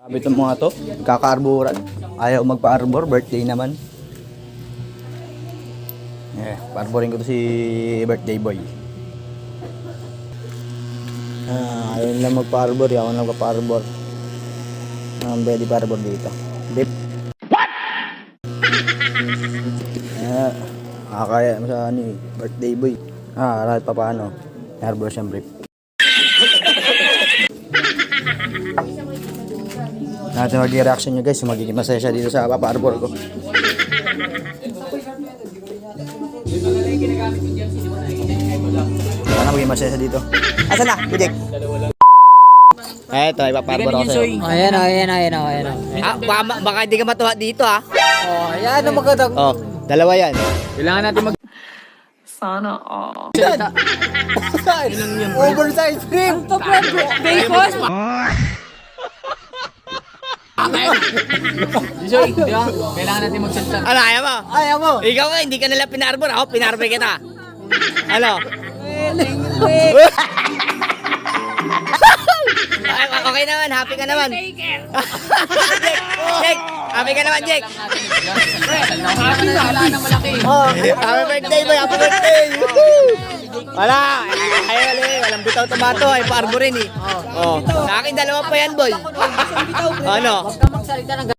Sabi itong mga to, kaka-arboran. Ayaw magpa-arbor, birthday naman. Pa-arborin ko to si birthday boy. Ayaw lang magpa-arbor, ako lang magpa-arbor. Pwede pa-arbor dito. Dip. What? Kaya mo sa birthday boy. Kahit pa paano. Arbor siyempre. Natin magiging reaction nyo guys, magiging masaya siya dito sa papa-arbor ko. Sana magiging masaya siya dito. Asan na? Bidek! Ito, ipapa-arbor ako sa'yo. Ayan. Baka hindi ka matuwa dito ha. Oh, ayan ang magandang. Oh, dalawa yan. Kailangan natin mag... Sana all. Oversized cream! Bacon? Joy, di ba? Kailangan natin magsalita. Ano, ayaw mo? Ayaw mo! Ikaw nga, hindi ka nila pinarbor. Ako, pinarbor kita. Ano? Okay naman, happy ka naman. Jake, happy ka naman, Jake. Happy na, wala nang malaki. Happy birthday, boy, happy birthday. Wala, walang bitaw tomato, ay pa-arborin eh. Sa akin, dalawa pa yan, boy. Ano? Huwag ka magsalita ng